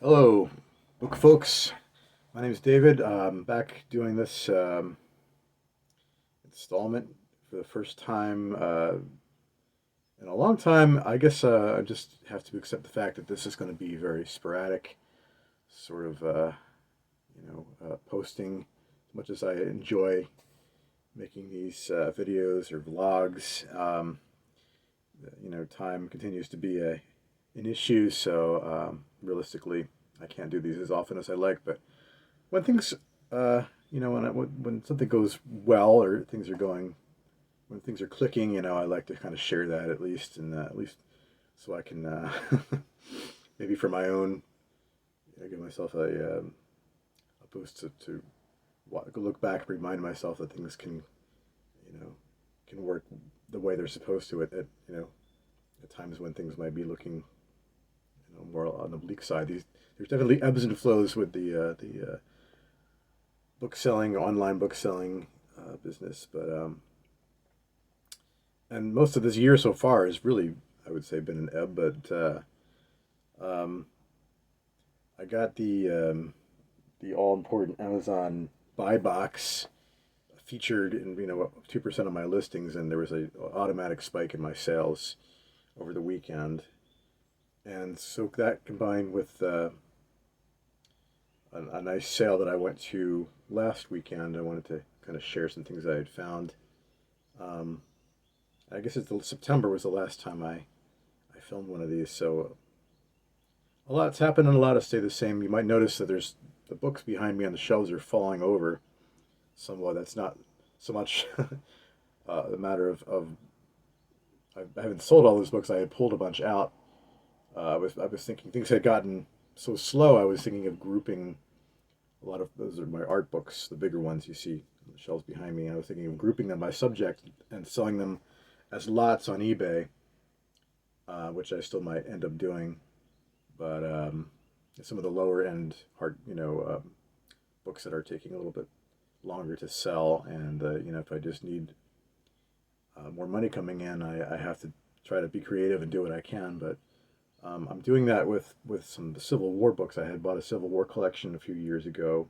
Hello, book folks. My name is David. I'm back doing this installment for the first time in a long time. I guess I just have to accept the fact that this is going to be very sporadic, sort of, posting. As much as I enjoy making these videos or vlogs, time continues to be an issue. So realistically, I can't do these as often as I like, but when things, when something goes well or things are going, when things are clicking, I like to kind of share that at least, and at least so I can maybe for my own, give myself a boost to look back and remind myself that things can, you know, can work the way they're supposed to at times when things might be looking, more on the bleak side. There's definitely ebbs and flows with the book selling, online book selling business. But and most of this year so far has really, I would say, been an ebb. But um, I got the all important Amazon buy box featured in 2% of my listings, and there was a automatic spike in my sales over the weekend. And so that combined with a nice sale that I went to last weekend, I wanted to kind of share some things I had found. Um, I guess September was the last time I filmed one of these, so a lot's happened and a lot has stayed the same. You might notice that there's the books behind me on the shelves are falling over somewhat. That's not so much a matter of I haven't sold all those books. I had pulled a bunch out. I was thinking things had gotten so slow. I was thinking of grouping a lot of those are my art books, the bigger ones you see on the shelves behind me. I was thinking of grouping them by subject and selling them as lots on eBay, which I still might end up doing. But some of the lower end books that are taking a little bit longer to sell, and if I just need more money coming in, I have to try to be creative and do what I can. But I'm doing that with some Civil War books. I had bought a Civil War collection a few years ago,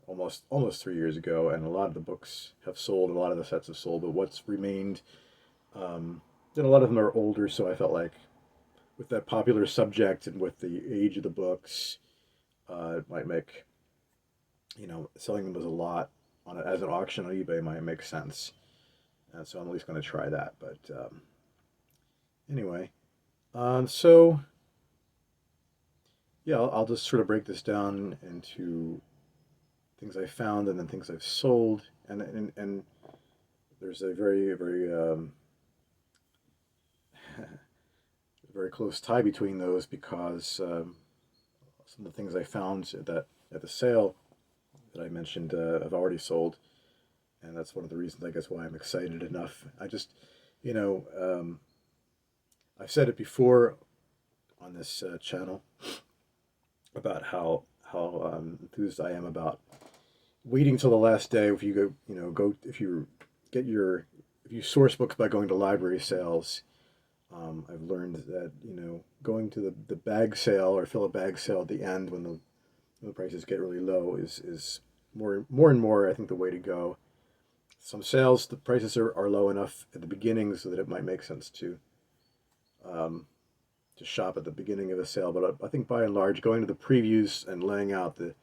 almost 3 years ago, and a lot of the books have sold. A lot of the sets have sold, but what's remained, and a lot of them are older. So I felt like with that popular subject and with the age of the books, it might make selling them as a lot as an auction on eBay might make sense. And so I'm at least going to try that. But anyway, so yeah, I'll just sort of break this down into things I found and then things I've sold, and there's a very very close tie between those because some of the things I found at the sale that I mentioned have already sold, and that's one of the reasons I guess why I'm excited enough. I just, you know, um, I've said it before on this channel about how enthused I am about waiting till the last day. If you go, if you get your if you source books by going to library sales, I've learned that going to the bag sale or fill a bag sale at the end when the prices get really low is more and more I think the way to go. Some sales the prices are low enough at the beginning so that it might make sense um, to shop at the beginning of the sale. But I think by and large, going to the previews and laying out the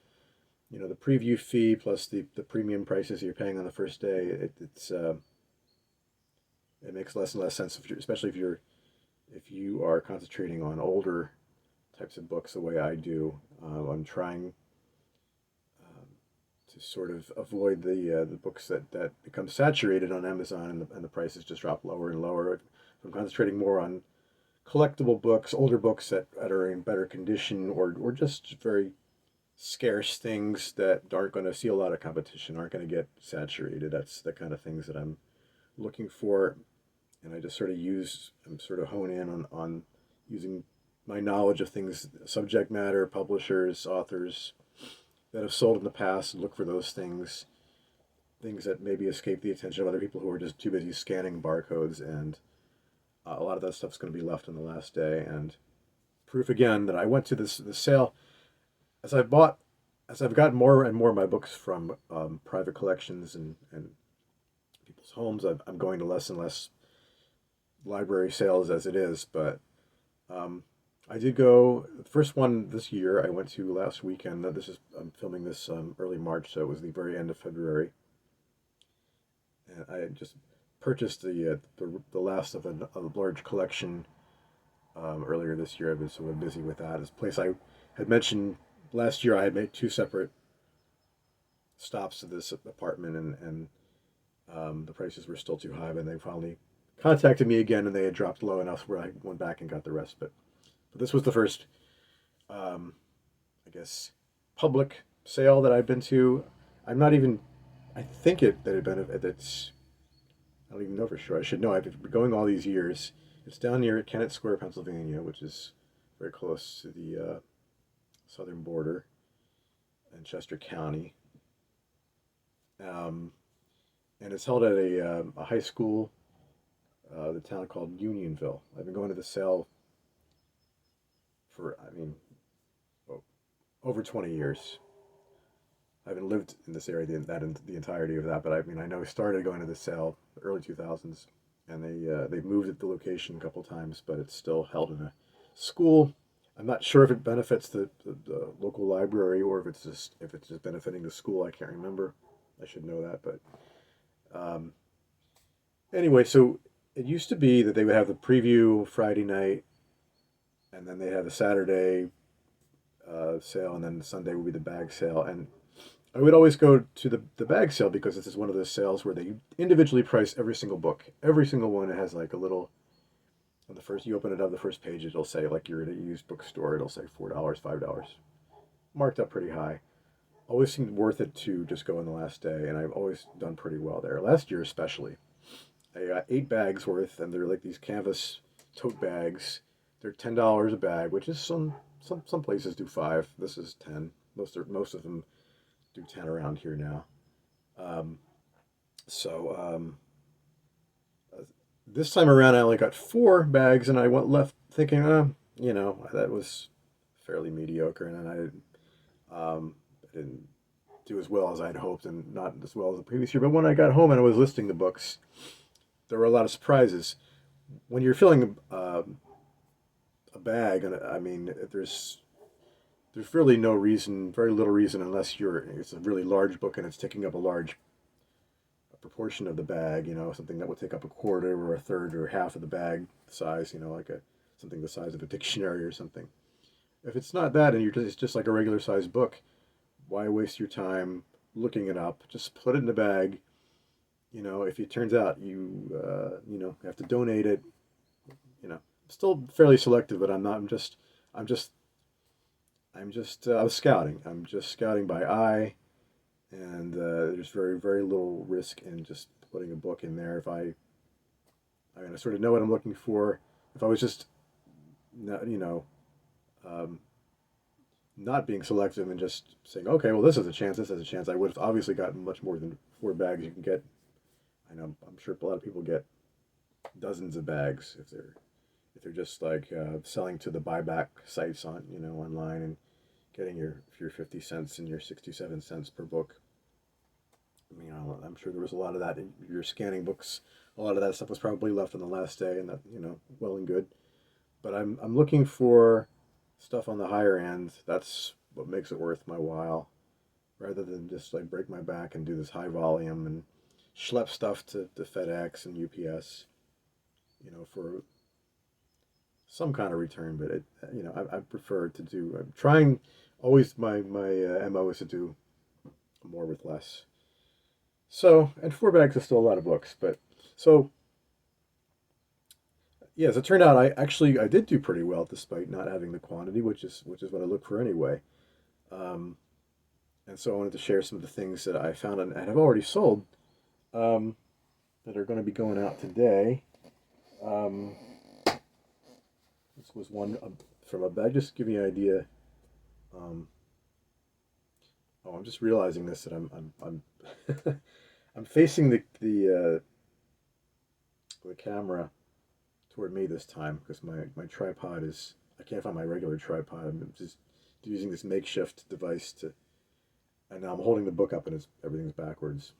preview fee plus the premium prices you're paying on the first day, it makes less and less sense especially if you are concentrating on older types of books the way I do. I'm trying to sort of avoid the books that become saturated on Amazon and the prices just drop lower and lower. I'm concentrating more on collectible books, older books that are in better condition, or just very scarce things that aren't going to see a lot of competition, aren't going to get saturated. That's the kind of things that I'm looking for, and I just I'm sort of hone in on using my knowledge of things, subject matter, publishers, authors that have sold in the past, and look for those things that maybe escape the attention of other people who are just too busy scanning barcodes, and a lot of that stuff's going to be left on the last day, and proof again that I went to this sale as I've bought as I've gotten more and more of my books from private collections and people's homes. I'm going to less and less library sales as it is, but um, I did go. The first one this year I went to last weekend. I'm filming this early March, so it was the very end of February, and I had just purchased the last of a large collection earlier this year. I've been sort of busy with that. This place I had mentioned last year, I had made two separate stops to this apartment, and the prices were still too high. But they finally contacted me again, and they had dropped low enough where I went back and got the rest. But this was the first, um, I guess, public sale that I've been to. I'm not even. I think that it been it's. I don't even know for sure. I should know. I've been going all these years. It's down near Kennett Square, Pennsylvania, which is very close to the southern border in Chester County. Um, and it's held at a high school, the town called Unionville. I've been going to the sale for, I mean, over 20 years. I haven't lived in this area the entirety of that, but I mean, I know I started going to the sale the early 2000s, and they've moved at the location a couple times, but it's still held in a school. I'm not sure if it benefits the local library or if it's just benefiting the school. I can't remember. I should know that, but um, anyway, so it used to be that they would have the preview Friday night, and then they have the Saturday sale, and then Sunday would be the bag sale. And I would always go to the bag sale because this is one of those sales where they individually price every single book. Every single one has like a little. On the first, you open it up, the first page, it'll say like you're at a used bookstore. It'll say $4, $5, marked up pretty high. Always seemed worth it to just go on the last day, and I've always done pretty well there. Last year especially, I got 8 bags worth, and they're like these canvas tote bags. They're $10 a bag, which is some places do 5. This is 10. Most of them do 10 around here now. Um, so this time around, I only got 4 bags, and I went left thinking, that was fairly mediocre, and I didn't do as well as I'd hoped, and not as well as the previous year. But when I got home and I was listing the books, there were a lot of surprises. When you're filling a bag, and I mean, there's really no reason, very little reason, unless it's a really large book and it's taking up a large proportion of the bag, something that would take up a quarter or a third or half of the bag size, like something the size of a dictionary or something. If it's not that and it's just like a regular sized book, why waste your time looking it up? Just put it in the bag. If it turns out you have to donate it, I'm still fairly selective, but I'm not. I'm scouting. I'm just scouting by eye, and there's very, very little risk in just putting a book in there. I sort of know what I'm looking for. If I was just, um, not being selective and just saying, okay, well, this has a chance, I would have obviously gotten much more than 4 bags you can get. I know, I'm sure a lot of people get dozens of bags if they're just like selling to the buyback sites online and getting your 50 cents and your 67 cents per book. I mean, I'm sure there was a lot of that. You're scanning books. A lot of that stuff was probably left on the last day, and that well and good. But I'm looking for stuff on the higher end. That's what makes it worth my while, rather than just like break my back and do this high volume and schlep stuff to FedEx and UPS, for some kind of return. But I prefer to do. I'm trying. Always my mo is to do more with less. So, and 4 bags is still a lot of books, but so yeah, as it turned out, I did do pretty well despite not having the quantity, which is what I look for anyway. Um, and so I wanted to share some of the things that I found and have already sold, um, that are going to be going out today. Um, this was one from a bag. Just to give you an idea. Um, oh, I'm just realizing this that I'm I'm facing the camera toward me this time because my tripod is I can't find my regular tripod. I'm just using this makeshift device to, and now I'm holding the book up and everything's backwards.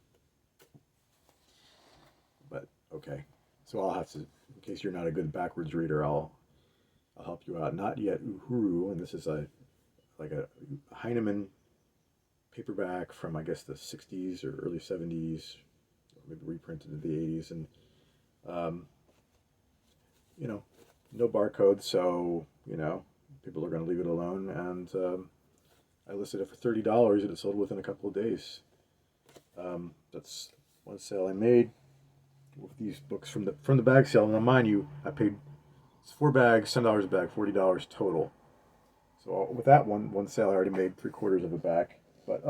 But okay, so I'll have to, in case you're not a good backwards reader, I'll help you out. Not Yet Uhuru, and this is a Heinemann paperback from I guess the '60s or early '70s, or maybe reprinted in the '80s, and um, you know, no barcode, so people are going to leave it alone. And I listed it for $30, and it sold within a couple of days. That's one sale I made with these books from the bag sale. Now, mind you, I paid, it's 4 bags, $10 a bag, $40 total. So with that one sale, I already made 3/4 of it back. But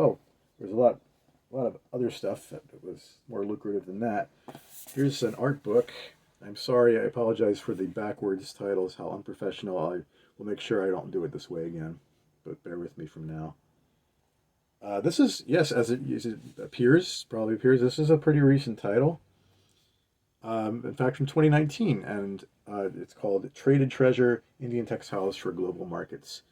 there's a lot of other stuff that was more lucrative than that. Here's an art book. I'm sorry, I apologize for the backwards titles, how unprofessional. I will make sure I don't do it this way again, but bear with me from now. This is, yes, as it probably appears, this is a pretty recent title. In fact, from 2019, and it's called Traded Treasure, Indian Textiles for Global Markets.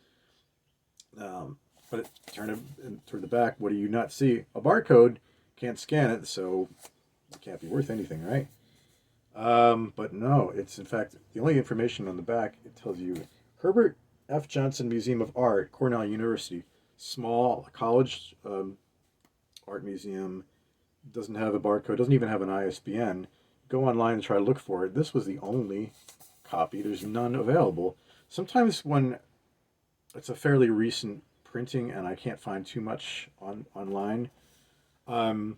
But turn it toward the back, what do you not see? A barcode, can't scan it, so it can't be worth anything, right? But no, it's in fact the only information on the back. It tells you Herbert F. Johnson Museum of Art, Cornell University, small college art museum. Doesn't have a barcode. Doesn't even have an ISBN. Go online and try to look for it. This was the only copy. There's none available. Sometimes when it's a fairly recent printing and I can't find too much online, I'll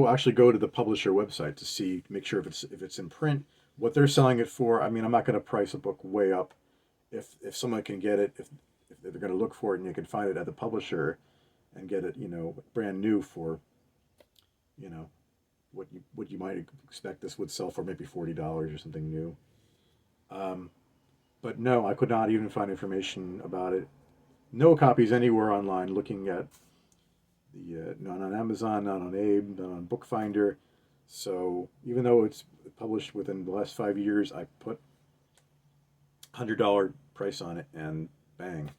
actually go to the publisher website to make sure if it's in print, what they're selling it for. I mean, I'm not going to price a book way up if someone can get it, if they're going to look for it and you can find it at the publisher and get it, brand new for, you know, what you might expect this would sell for, maybe $40 or something new. But no, I could not even find information about it. No copies anywhere online. Looking at not on Amazon, not on Abe, not on Bookfinder. So even though it's published within the last 5 years, I put $100 price on it, and bang,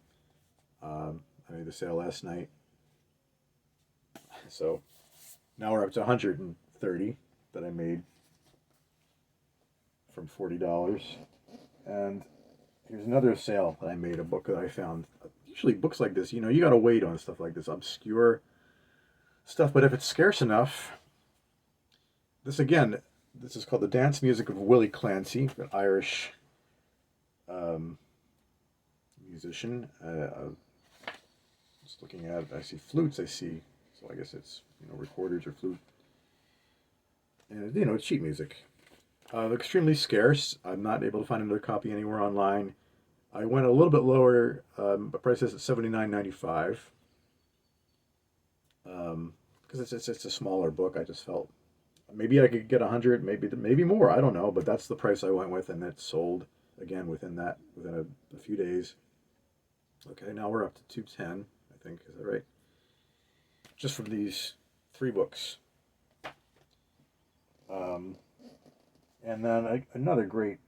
I made the sale last night. So now we're up to 130 that I made from $40. And here's another sale that I made, a book that I found. Usually books like this, you got to wait on stuff like this, obscure stuff. But if it's scarce enough, this is called The Dance Music of Willie Clancy, an Irish musician. Just looking at it, I see flutes. So I guess it's recorders or flute, and it's sheet music. Extremely scarce. I'm not able to find another copy anywhere online. I went a little bit lower. The price is at $79.95. Because it's a smaller book. I just felt maybe I could get 100, maybe more. I don't know, but that's the price I went with, and it sold again within a few days. Okay, now we're up to 210. I think, is that right? Just from these 3 books. And then another great.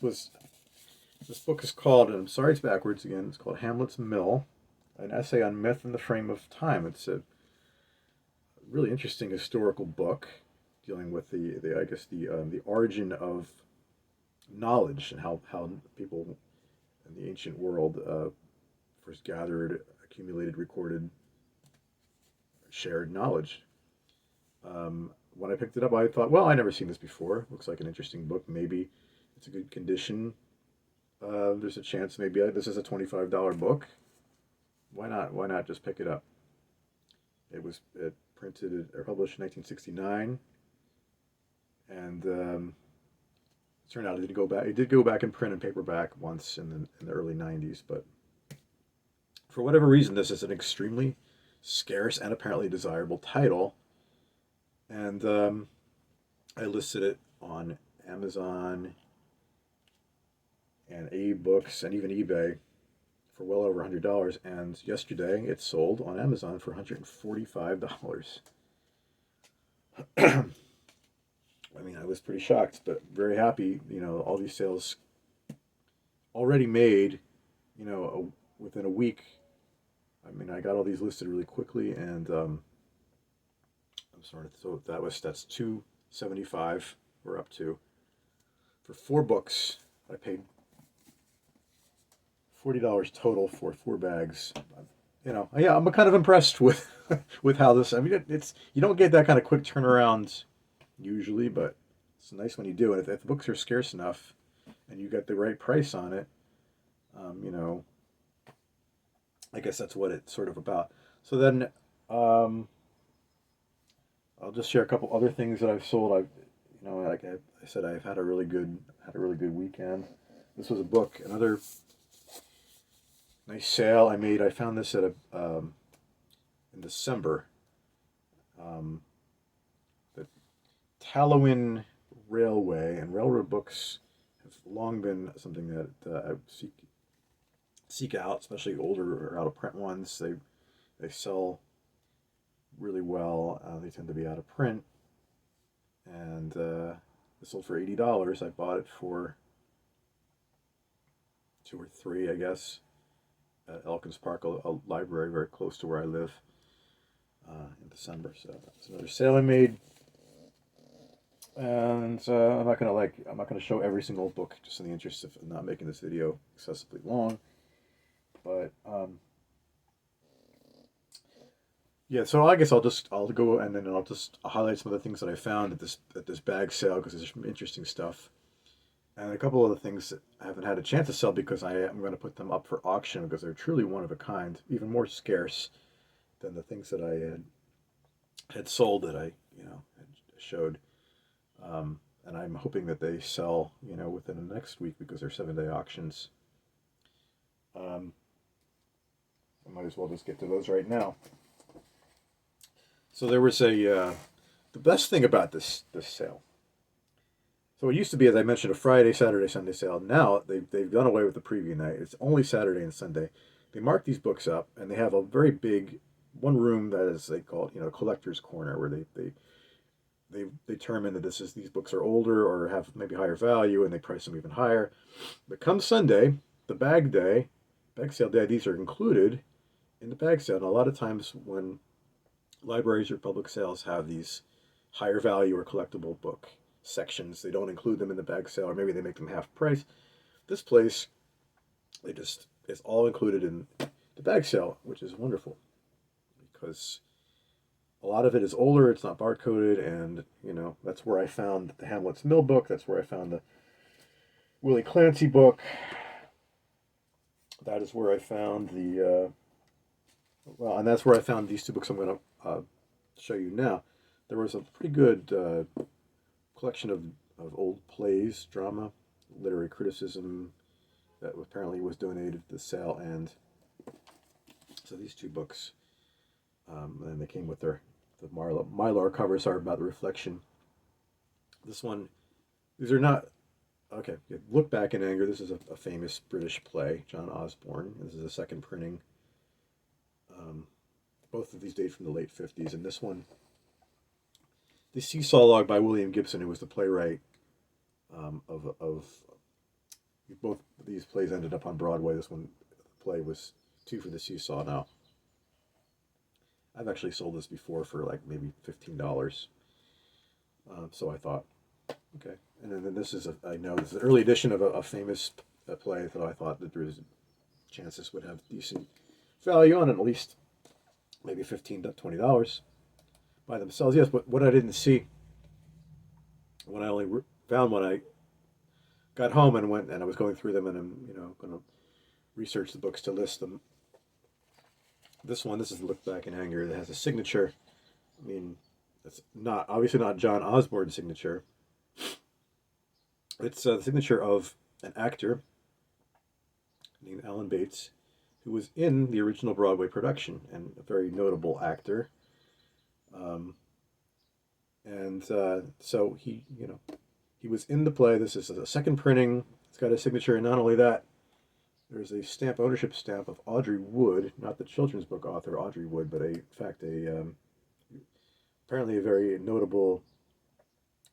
This book is called, and I'm sorry it's backwards again. It's called Hamlet's Mill, an essay on myth and the frame of time. It's a really interesting historical book dealing with the origin of knowledge and how people in the ancient world first gathered, accumulated, recorded, shared knowledge. When I picked it up, I thought, well, I've never seen this before. Looks like an interesting book. Maybe it's a good condition. There's a chance maybe this is a $25 book. Why not? Why not just pick it up? It printed or published in 1969, and it turned out it did go back. It did go back in print and paperback once in the early '90s, but for whatever reason, this is an extremely scarce and apparently desirable title, and I listed it on Amazon and eBooks and even eBay for well over $100. And yesterday it sold on Amazon for $145. I mean, I was pretty shocked, but very happy. All these sales already made, you know, within a week. I mean, I got all these listed really quickly, and I'm sorry. So that's 275. We're up to for 4 books. I paid $40 total for 4 bags. You know, yeah, I'm kind of impressed with with how this. I mean, it's you don't get that kind of quick turnaround usually, but it's nice when you do. And if the books are scarce enough and you get the right price on it, you know, I guess that's what it's sort of about. So then, um, I'll just share a couple other things that I've sold. Like I said, I've had a really good weekend. This was a book, another nice sale I made. I found this at a in December. Um, the Tallowin Railway and railroad books have long been something that I seek out, especially older or out of print ones. They sell really well. They tend to be out of print, and it sold for $80. I bought it for 2 or 3, I guess, at Elkins Park, a library very close to where I live, in December. So that's another sale I made. And I'm not gonna show every single book just in the interest of not making this video excessively long. But yeah, so I guess I'll go and then I'll just highlight some of the things that I found at this bag sale because there's some interesting stuff and a couple of the things that I haven't had a chance to sell because I am going to put them up for auction because they're truly one of a kind, even more scarce than the things that I had sold that I had showed. And I'm hoping that they sell within the next week because they're 7-day auctions. Um, I might as well just get to those right now. So there was the best thing about this sale. So it used to be, as I mentioned, a Friday, Saturday, Sunday sale. Now they've done away with the preview night. It's only Saturday and Sunday. They mark these books up, and they have a very big one room that is, they call it collector's corner, where they determine that these books are older or have maybe higher value, and they price them even higher. But come Sunday, the bag sale day, these are included in the bag sale. And a lot of times when libraries or public sales have these higher value or collectible book sections, they don't include them in the bag sale, or maybe they make them half price. This place, it's all included in the bag sale, which is wonderful because a lot of it is older. It's not barcoded, and that's where I found the Hamlet's Mill book. That's where I found the Willie Clancy book. That is where I found and that's where I found these 2 books I'm going to show you now. There was a pretty good collection of old plays, drama, literary criticism that apparently was donated to the sale, and so these 2 books, and they came with the Mylar covers are about the reflection. These are not okay. Look Back in Anger. This is a famous British play, John Osborne. This is a second printing. Both of these date from the late 50s, and this one, The Seesaw Log by William Gibson, who was the playwright of both of these plays ended up on Broadway. This one, the play was 2 for the Seesaw. Now, I've actually sold this before for like maybe $15. So I thought, okay. And then this is I know this is an early edition of a famous play, so I thought that there was a chance this would have decent value on it, at least maybe $15 to $20 by themselves. Yes, but what I didn't see when I only found when I got home and went and I was going through them and I'm going to research the books to list them. This is Look Back in Anger. That has a signature. I mean, it's obviously not John Osborne's signature. It's the signature of an actor named Alan Bates, who was in the original Broadway production and a very notable actor. So he was in the play. This is a second printing. It's got a signature, and not only that, there's a ownership stamp of Audrey Wood, not the children's book author Audrey Wood, but in fact apparently a very notable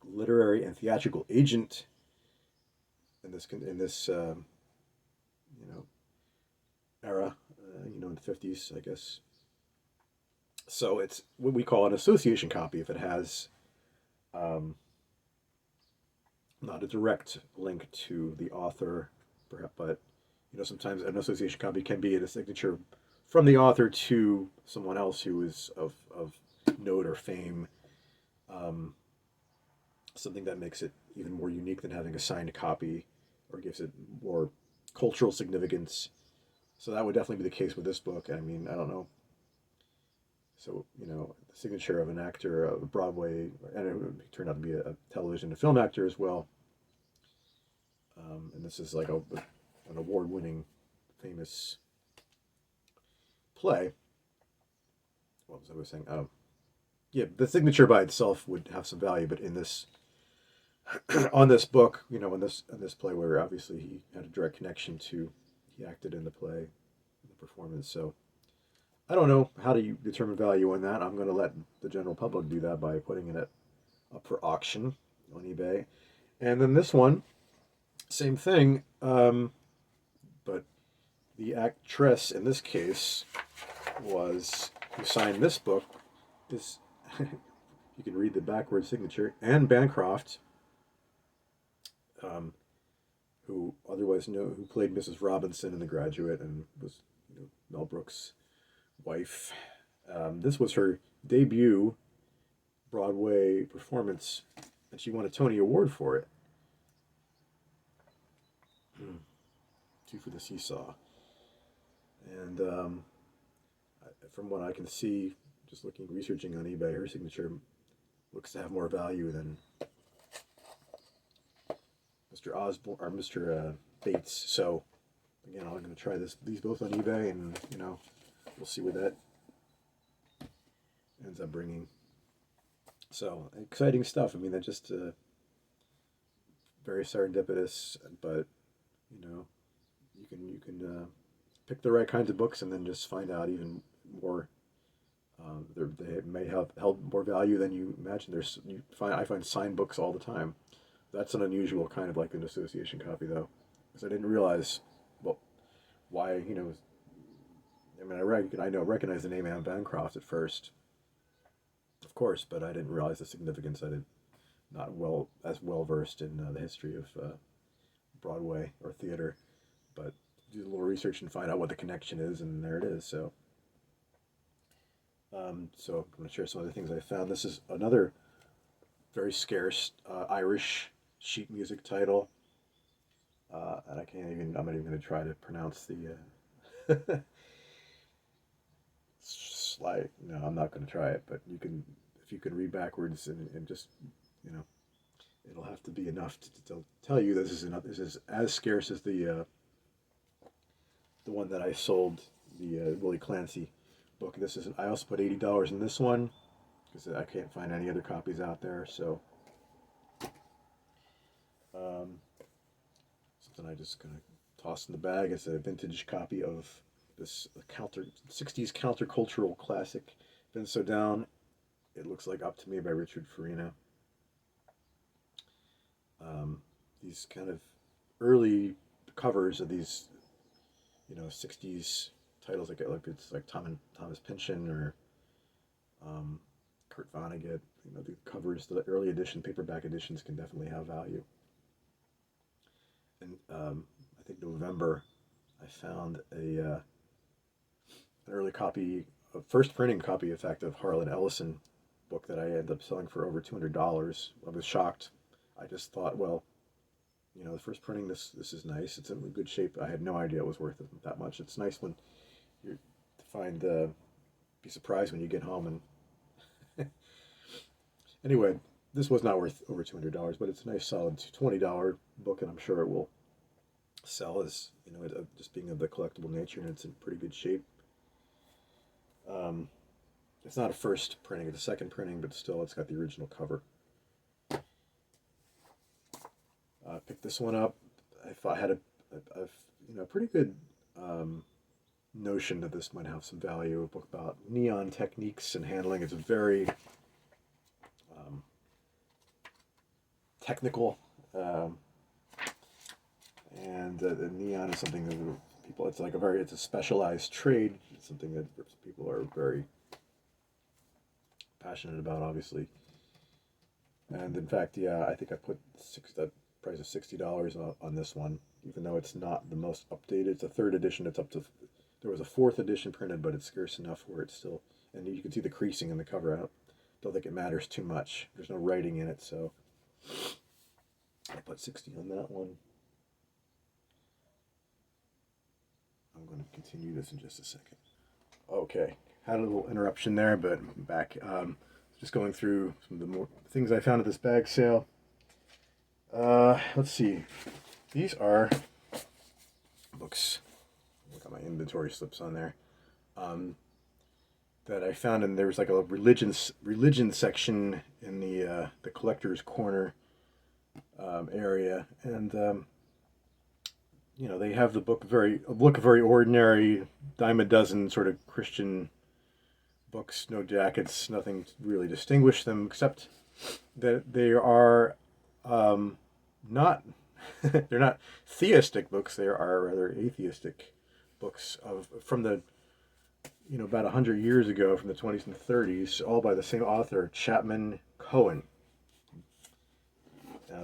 literary and theatrical agent in this you know, era, in the 50s, I guess. So it's what we call an association copy if it has um, not a direct link to the author, perhaps, but sometimes an association copy can be in a signature from the author to someone else who is of note or fame. Um, Something that makes it even more unique than having a signed copy, or gives it more cultural significance. So that would definitely be the case with this book. I mean, I don't know. So, the signature of an actor, a Broadway, and it turned out to be a television and film actor as well. And this is like an award-winning, famous play. What was I saying? Oh, yeah, the signature by itself would have some value, but in this, on this book, in this play, where obviously he had a direct connection to, he acted in the play, in the performance. So I don't know how do you determine value on that. I'm going to let the general public do that by putting it up for auction on eBay. And then this one, same thing, but the actress in this case was who signed this book is you can read the backward signature, Anne Bancroft, um, who who played Mrs. Robinson in The Graduate and was Mel Brooks' wife. This was her debut Broadway performance, and she won a Tony Award for it. Two for the Seesaw. And from what I can see, just researching on eBay, her signature looks to have more value than Mr. Osborne or Mr. Bates. So again, I'm going to try these both on eBay, and we'll see what that ends up bringing. So exciting stuff. I mean, they're just very serendipitous, but you can pick the right kinds of books and then just find out even more. They may have held more value than you imagine. I find signed books all the time. That's an unusual kind of like an association copy, though, because I didn't realize, well, why I mean, I recognize the name Anne Bancroft at first, of course, but I didn't realize the significance. I did not as well versed in the history of Broadway or theater, but do a little research and find out what the connection is, and there it is. So I'm going to share some other things I found. This is another very scarce Irish sheet music title, and I'm not even going to try to pronounce the. No, I'm not going to try it, but if you can read backwards and just, you know, it'll have to be enough to tell you this is as scarce as the one that I sold, the Willie Clancy book. I also put $80 in this one because I can't find any other copies out there. So something I just gonna toss in the bag. It's a vintage copy of this 60s countercultural classic, Been So Down. It looks like Up to Me by Richard Farina. These kind of early covers of these 60s titles like it's like Thomas Pynchon or Kurt Vonnegut. The covers, the early edition paperback editions can definitely have value. And I think November, I found an early copy, a first printing copy, in fact, of Harlan Ellison book that I ended up selling for over $200. I was shocked. I just thought, well, the first printing, this is nice. It's in good shape. I had no idea it was worth that much. It's nice when you find, be surprised when you get home. And anyway, this was not worth over $200, but it's a nice solid $20 book, and I'm sure it will sell as, just being of the collectible nature, and it's in pretty good shape. It's not a first printing, it's a second printing, but still it's got the original cover. Picked this one up. I had a pretty good notion that this might have some value. A book about neon techniques and handling. It's very technical, and the neon is something that people. It's a specialized trade. It's something that people are very passionate about, obviously. And in fact, yeah, I think I put that price of $60 on this one, even though it's not the most updated. It's a third edition. It's up to there was a fourth edition printed, but it's scarce enough where it's still. And you can see the creasing in the cover. Don't think it matters too much. There's no writing in it, so I put 60 on that one. I'm going to continue this in just a second. Okay, had a little interruption there, but I'm back. Just going through some of the more things I found at this bag sale. Let's see. These are books. Look at my inventory slips on there. That I found, and there was like a religion section in the collector's corner area, and they have the book very ordinary, dime a dozen sort of Christian books, no jackets, nothing to really distinguish them except that they are not they're not theistic books. They are rather atheistic books from the about 100 years ago, from the 20s and 30s, all by the same author, Chapman Cohen,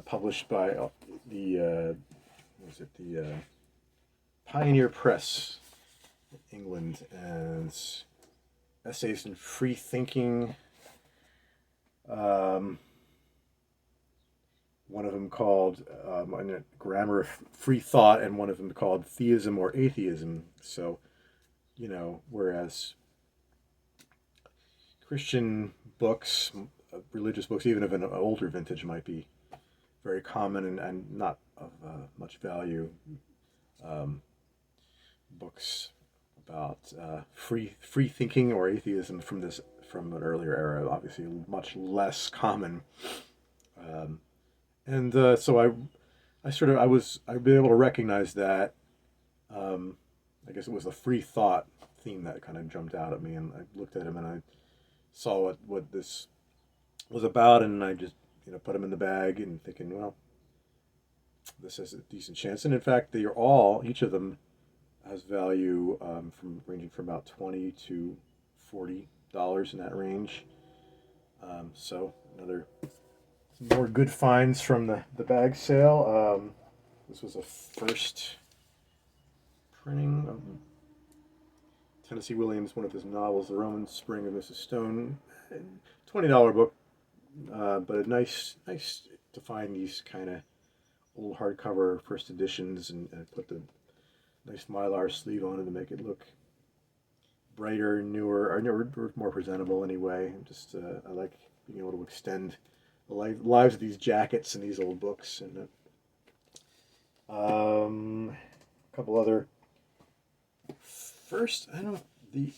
published by the Pioneer Press, England, and essays in free thinking. One of them called Grammar of Free Thought, and one of them called Theism or Atheism. So, whereas Christian books, religious books, even of an older vintage, might be very common and not of much value. Books about free thinking or atheism from an earlier era, obviously much less common. So I'd be able to recognize that. I guess it was the free thought theme that kind of jumped out at me, and I looked at him and I saw what this was about, and I just put them in the bag and thinking, well, this has a decent chance. And in fact, each of them has value ranging from about $20 to $40 in that range. So some more good finds from the bag sale. This was a first printing of Tennessee Williams, one of his novels, The Roman Spring of Mrs. Stone. $20 book, but nice to find these kind of old hardcover first editions and put the nice Mylar sleeve on it to make it look brighter, newer, or more presentable anyway. I like being able to extend the lives of these jackets and these old books. And a couple other. First, the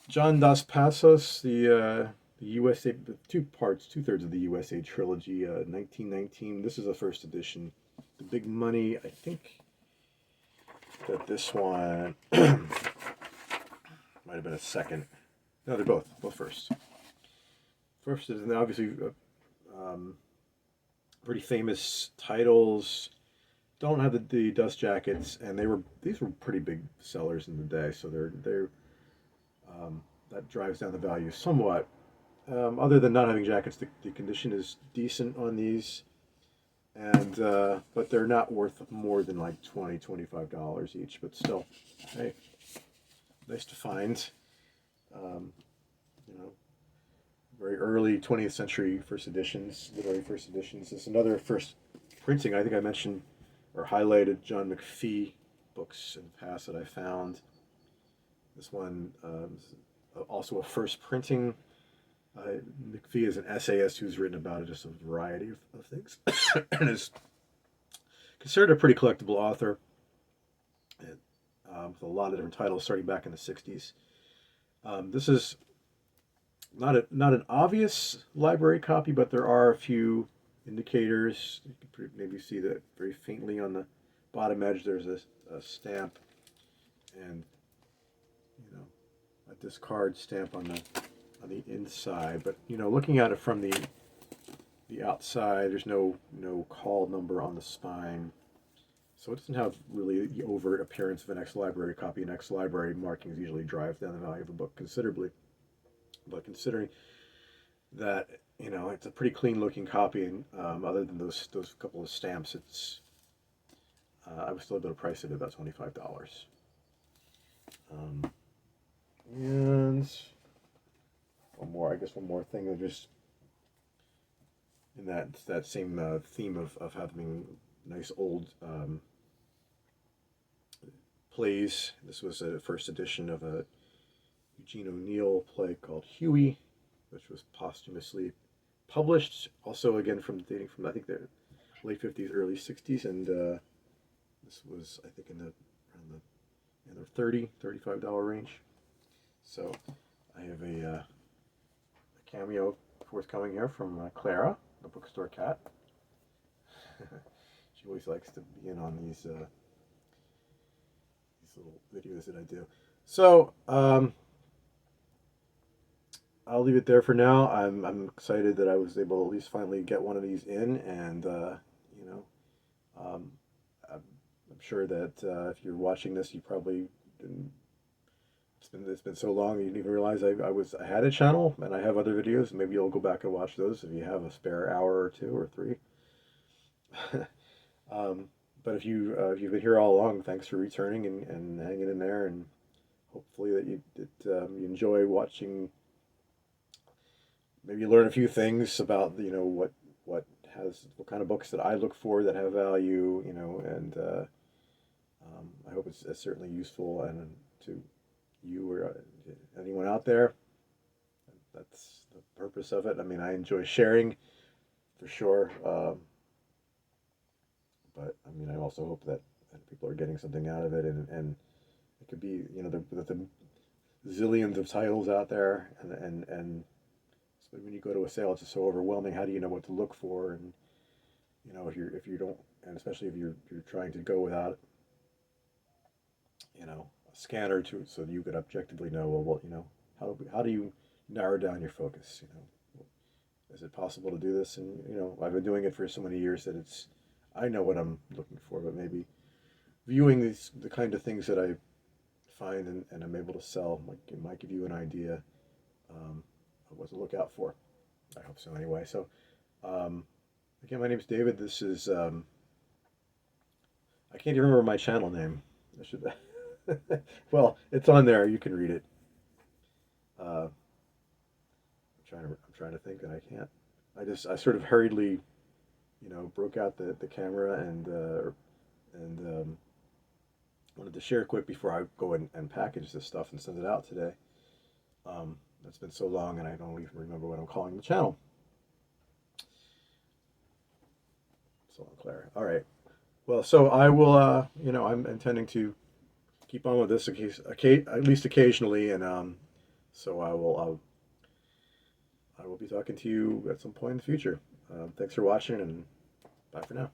John Dos Passos, the USA, the two-thirds of the USA trilogy, 1919. This is a first edition. The Big Money, I think that this one might have been a second. No, they're both first. First is obviously pretty famous titles. Don't have the dust jackets, and these were pretty big sellers in the day, so they're that drives down the value somewhat. Other than not having jackets, the condition is decent on these, and but they're not worth more than like $20-$25 each. But still, hey, nice to find. Very early 20th century literary first editions. There's another first printing. I think I mentioned or highlighted John McPhee books in the past that I found. This one is also a first printing. McPhee is an essayist who's written about just a variety of things and is considered a pretty collectible author with a lot of different titles starting back in the 60s. This is not an obvious library copy, but there are a few indicators. You can maybe see that very faintly on the bottom edge. There's a stamp and a discard stamp on the inside. But looking at it from the outside, there's no call number on the spine. So it doesn't have really the overt appearance of an ex-library copy. An ex-library markings usually drive down the value of a book considerably. But considering that, it's a pretty clean-looking copy, and other than those couple of stamps, it's I was still able to price it at about $25. And one more thing, just in that same theme of having nice old plays. This was a first edition of a Eugene O'Neill play called Huey, which was posthumously published. Also, again, dating from I think the late '50s, early '60s, and this was I think in the $35 range. So I have a cameo forthcoming here from Clara, the bookstore cat. She always likes to be in on these little videos that I do. So I'll leave it there for now. I'm excited that I was able to at least finally get one of these in, and um, I'm sure that if you're watching this, you probably didn't. It's been so long you didn't even realize I had a channel and I have other videos. Maybe you'll go back and watch those if you have a spare hour or two or three. But if you've been here all along, thanks for returning and hanging in there, and hopefully you enjoy watching. Maybe you learn a few things about what kind of books that I look for that have value, and I hope it's certainly useful and to you or anyone out there. That's the purpose of it. I mean, I enjoy sharing for sure, but I mean, I also hope that people are getting something out of it, and it could be the zillions of titles out there, and so when you go to a sale, it's just so overwhelming. How do you know what to look for? And if you don't, and especially if you're trying to go without a scanner so that you could objectively know, how do you narrow down your focus? Is it possible to do this? And I've been doing it for so many years that I know what I'm looking for, but maybe viewing the kind of things that I find and I'm able to sell might give you an idea of what to look out for. I hope so anyway. So again, my name is David. This is I can't even remember my channel name. I should. Well, it's on there. You can read it. I'm trying to think, and I can't. I sort of hurriedly, broke out the camera and wanted to share quick before I go and package this stuff and send it out today. It's been so long, and I don't even remember what I'm calling the channel. So Clara. All right. Well, so I will. I'm intending to keep on with this at least occasionally, and so I will be talking to you at some point in the future. Thanks for watching, and bye for now.